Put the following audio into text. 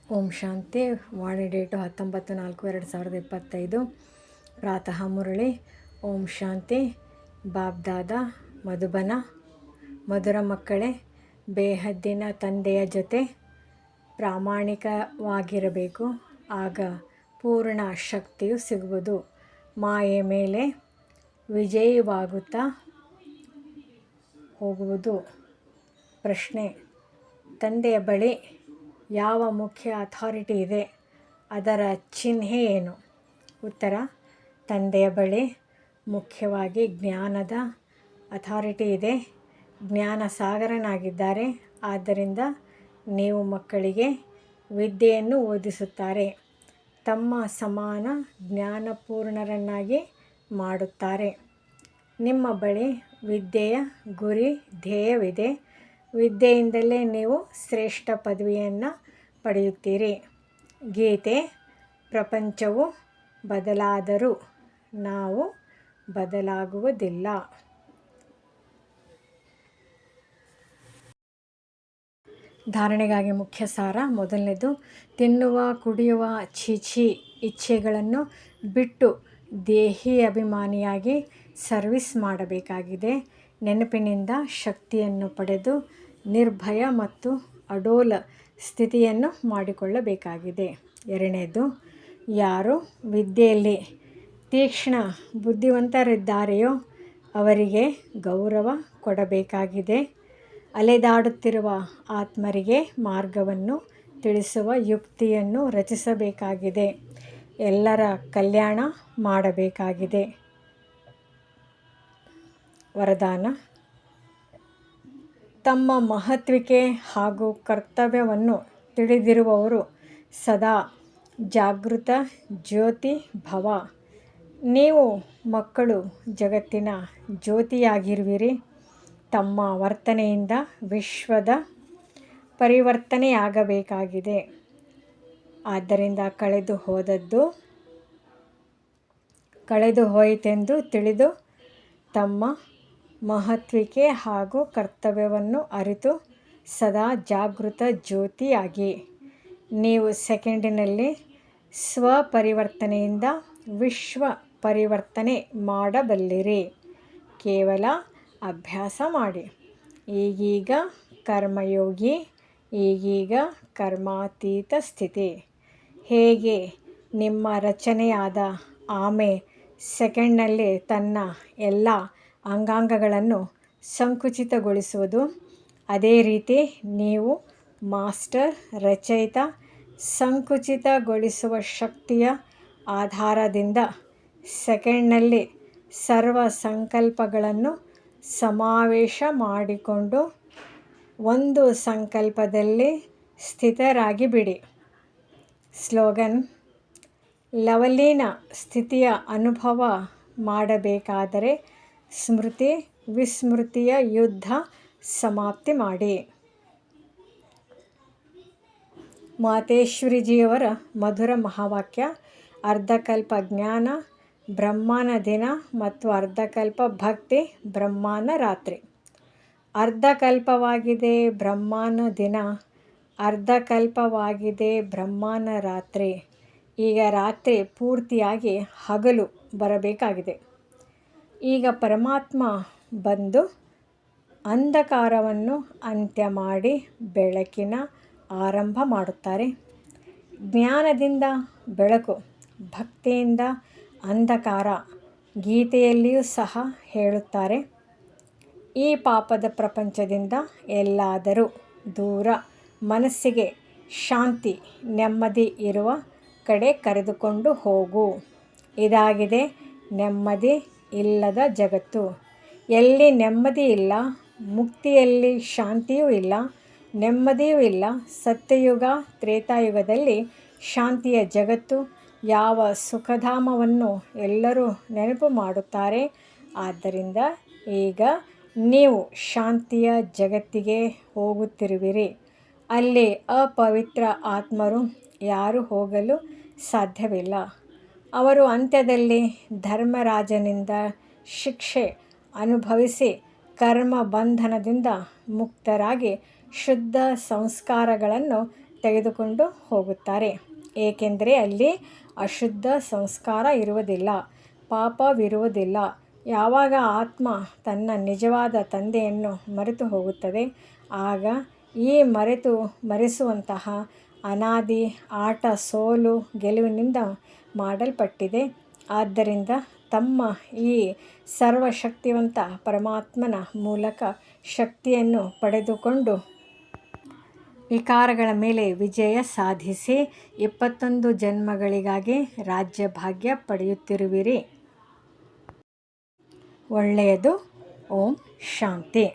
ಓಂ ಶಾಂತಿ. ವಾಣಿ date 19/4/2025. ಪ್ರಾತಃ ಮುರಳಿ. ಓಂ ಶಾಂತಿ. ಬಾಬ್ದಾದ ಮಧುಬನ. ಮಧುರ ಮಕ್ಕಳೇ, ಬೇಹದ್ದಿನ ತಂದೆಯ ಜೊತೆ ಪ್ರಾಮಾಣಿಕವಾಗಿರಬೇಕು. ಆಗ ಪೂರ್ಣ ಶಕ್ತಿಯು ಸಿಗುವುದು. ಮಾಯೆ ಮೇಲೆ ವಿಜಯವಾಗುತ್ತಾ ಹೋಗುವುದು. ಪ್ರಶ್ನೆ: ತಂದೆಯ ಬಳಿ ಯಾವ ಮುಖ್ಯ ಅಥಾರಿಟಿ ಇದೆ? ಅದರ ಚಿಹ್ನೆ ಏನು? ಉತ್ತರ: ತಂದೆಯ ಬಳಿ ಮುಖ್ಯವಾಗಿ ಜ್ಞಾನದ ಅಥಾರಿಟಿ ಇದೆ. ಜ್ಞಾನ ಸಾಗರನಾಗಿದ್ದಾರೆ. ಆದ್ದರಿಂದ ನೀವು ಮಕ್ಕಳಿಗೆ ವಿದ್ಯೆಯನ್ನು ಓದಿಸುತ್ತಾರೆ. ತಮ್ಮ ಸಮಾನ ಜ್ಞಾನಪೂರ್ಣರನ್ನಾಗಿ ಮಾಡುತ್ತಾರೆ. ನಿಮ್ಮ ಬಳಿ ವಿದ್ಯೆಯ ಗುರಿ ಧ್ಯೇಯವಿದೆ. ವಿದ್ಯೆಯಿಂದಲೇ ನೀವು ಶ್ರೇಷ್ಠ ಪದವಿಯನ್ನು ಪಡೆಯುತ್ತೀರಿ. ಗೀತೆ: ಪ್ರಪಂಚವು ಬದಲಾದರೂ ನಾವು ಬದಲಾಗುವುದಿಲ್ಲ. ಧಾರಣೆಗಾಗಿ ಮುಖ್ಯ ಸಾರ. ಮೊದಲನೇದು, ತಿನ್ನುವ ಕುಡಿಯುವ ಛೀ ಇಚ್ಛೆಗಳನ್ನು ಬಿಟ್ಟು ದೇಹಿ ಅಭಿಮಾನಿಯಾಗಿ ಸರ್ವಿಸ್ ಮಾಡಬೇಕಾಗಿದೆ. ನೆನಪಿನಿಂದ ಶಕ್ತಿಯನ್ನು ಪಡೆದು ನಿರ್ಭಯ ಮತ್ತು ಅಡೋಲ ಸ್ಥಿತಿಯನ್ನು ಮಾಡಿಕೊಳ್ಳಬೇಕಾಗಿದೆ. ಎರಡನೇದು, ಯಾರು ವಿದ್ಯೆಯಲ್ಲಿ ತೀಕ್ಷ್ಣ ಬುದ್ಧಿವಂತರಿದ್ದಾರೆಯೋ ಅವರಿಗೆ ಗೌರವ ಕೊಡಬೇಕಾಗಿದೆ. ಅಲೆದಾಡುತ್ತಿರುವ ಆತ್ಮರಿಗೆ ಮಾರ್ಗವನ್ನು ತಿಳಿಸುವ ಯುಕ್ತಿಯನ್ನು ರಚಿಸಬೇಕಾಗಿದೆ. ಎಲ್ಲರ ಕಲ್ಯಾಣ ಮಾಡಬೇಕಾಗಿದೆ. ವರದಾನ: ತಮ್ಮ ಮಹತ್ವಿಕೆ ಹಾಗೂ ಕರ್ತವ್ಯವನ್ನು ತಿಳಿದಿರುವವರು ಸದಾ ಜಾಗೃತ ಜ್ಯೋತಿ ಭವ. ನೀವು ಮಕ್ಕಳು ಜಗತ್ತಿನ ಜ್ಯೋತಿಯಾಗಿರುವಿರಿ. ತಮ್ಮ ವರ್ತನೆಯಿಂದ ವಿಶ್ವದ ಪರಿವರ್ತನೆಯಾಗಬೇಕಾಗಿದೆ. ಆದ್ದರಿಂದ ಕಳೆದು ಹೋಯಿತೆಂದು ತಿಳಿದು ತಮ್ಮ ಮಹತ್ವಿಕೆ ಹಾಗೂ ಕರ್ತವ್ಯವನ್ನು ಅರಿತು ಸದಾ ಜಾಗೃತ ಜ್ಯೋತಿಯಾಗಿ. ನೀವು ಸೆಕೆಂಡಿನಲ್ಲಿ ಸ್ವಪರಿವರ್ತನೆಯಿಂದ ವಿಶ್ವ ಪರಿವರ್ತನೆ ಮಾಡಬಲ್ಲಿರಿ. ಕೇವಲ ಅಭ್ಯಾಸ ಮಾಡಿ. ಈಗೀಗ ಕರ್ಮಯೋಗಿ, ಈಗೀಗ ಕರ್ಮಾತೀತ ಸ್ಥಿತಿ. ಹೇಗೆ ನಿಮ್ಮ ರಚನೆಯಾದ ಆಮೆ ಸೆಕೆಂಡ್ನಲ್ಲಿ ತನ್ನ ಎಲ್ಲ ಅಂಗಾಂಗಗಳನ್ನು ಸಂಕುಚಿತಗೊಳಿಸುವುದು, ಅದೇ ರೀತಿ ನೀವು ಮಾಸ್ಟರ್ ರಚಯಿತ ಸಂಕುಚಿತಗೊಳಿಸುವ ಶಕ್ತಿಯ ಆಧಾರದಿಂದ ಸೆಕೆಂಡ್ನಲ್ಲಿ ಸರ್ವ ಸಂಕಲ್ಪಗಳನ್ನು ಸಮಾವೇಶ ಮಾಡಿಕೊಂಡು ಒಂದು ಸಂಕಲ್ಪದಲ್ಲಿ ಸ್ಥಿತರಾಗಿ ಬಿಡಿ. ಸ್ಲೋಗನ್: ಲವಲೀನ ಸ್ಥಿತಿಯ ಅನುಭವ ಮಾಡಬೇಕಾದರೆ ಸ್ಮೃತಿ ವಿಸ್ಮೃತಿಯ ಯುದ್ಧ ಸಮಾಪ್ತಿ ಮಾಡಿ. ಮಾತೇಶ್ವರಿಜಿಯವರ ಮಧುರ ಮಹಾವಾಕ್ಯ. ಅರ್ಧಕಲ್ಪ ಜ್ಞಾನ ಬ್ರಹ್ಮನ ದಿನ ಮತ್ತು ಅರ್ಧಕಲ್ಪ ಭಕ್ತಿ ಬ್ರಹ್ಮನ ರಾತ್ರಿ. ಅರ್ಧಕಲ್ಪವಾಗಿದೆ ಬ್ರಹ್ಮನ ದಿನ, ಅರ್ಧಕಲ್ಪವಾಗಿದೆ ಬ್ರಹ್ಮನ ರಾತ್ರಿ. ಈಗ ರಾತ್ರಿ ಪೂರ್ತಿಯಾಗಿ ಹಗಲು ಬರಬೇಕಾಗಿದೆ. ಈಗ ಪರಮಾತ್ಮ ಬಂದು ಅಂಧಕಾರವನ್ನು ಅಂತ್ಯ ಮಾಡಿ ಬೆಳಕಿನ ಆರಂಭ ಮಾಡುತ್ತಾರೆ. ಜ್ಞಾನದಿಂದ ಬೆಳಕು, ಭಕ್ತಿಯಿಂದ ಅಂಧಕಾರ. ಗೀತೆಯಲ್ಲಿಯೂ ಸಹ ಹೇಳುತ್ತಾರೆ, ಈ ಪಾಪದ ಪ್ರಪಂಚದಿಂದ ಎಲ್ಲಾದರೂ ದೂರ ಮನಸ್ಸಿಗೆ ಶಾಂತಿ ನೆಮ್ಮದಿ ಇರುವ ಕಡೆ ಕರೆದುಕೊಂಡು ಹೋಗು. ಇದಾಗಿದೆ ನೆಮ್ಮದಿ ಇಲ್ಲದ ಜಗತ್ತು. ಎಲ್ಲಿ ನೆಮ್ಮದಿ ಇಲ್ಲ, ಮುಕ್ತಿಯಲ್ಲಿ ಶಾಂತಿಯೂ ಇಲ್ಲ, ನೆಮ್ಮದಿಯೂ ಇಲ್ಲ. ಸತ್ಯಯುಗ ತ್ರೇತಾಯುಗದಲ್ಲಿ ಶಾಂತಿಯ ಜಗತ್ತು. ಯಾವ ಸುಖಧಾಮವನ್ನು ಎಲ್ಲರೂ ನೆನಪು ಮಾಡುತ್ತಾರೆ. ಆದ್ದರಿಂದ ಈಗ ನೀವು ಶಾಂತಿಯ ಜಗತ್ತಿಗೆ ಹೋಗುತ್ತಿರುವಿರಿ. ಅಲ್ಲಿ ಅಪವಿತ್ರ ಆತ್ಮರು ಯಾರೂ ಹೋಗಲು ಸಾಧ್ಯವಿಲ್ಲ. ಅವರು ಅಂತ್ಯದಲ್ಲಿ ಧರ್ಮರಾಜನಿಂದ ಶಿಕ್ಷೆ ಅನುಭವಿಸಿ ಕರ್ಮ ಬಂಧನದಿಂದ ಮುಕ್ತರಾಗಿ ಶುದ್ಧ ಸಂಸ್ಕಾರಗಳನ್ನು ತೆಗೆದುಕೊಂಡು ಹೋಗುತ್ತಾರೆ. ಏಕೆಂದರೆ ಅಲ್ಲಿ ಅಶುದ್ಧ ಸಂಸ್ಕಾರ ಇರುವುದಿಲ್ಲ, ಪಾಪವಿರುವುದಿಲ್ಲ. ಯಾವಾಗ ಆತ್ಮ ತನ್ನ ನಿಜವಾದ ತಂದೆಯನ್ನು ಮರೆತು ಹೋಗುತ್ತದೆ, ಆಗ ಈ ಮರೆಸುವಂತಹ ಅನಾದಿ ಆಟ ಸೋಲು ಗೆಲುವಿನಿಂದ ಮಾಡಲ್ಪಟ್ಟಿದೆ. ಆದ್ದರಿಂದ ತಮ್ಮ ಈ ಸರ್ವಶಕ್ತಿವಂತ ಪರಮಾತ್ಮನ ಮೂಲಕ ಶಕ್ತಿಯನ್ನು ಪಡೆದುಕೊಂಡು ವಿಕಾರಗಳ ಮೇಲೆ ವಿಜಯ ಸಾಧಿಸಿ 21 ಜನ್ಮಗಳಿಗಾಗಿ ರಾಜ್ಯಭಾಗ್ಯ ಪಡೆಯುತ್ತಿರುವಿರಿ. ಒಳ್ಳೆಯದು. ಓಂ ಶಾಂತಿ.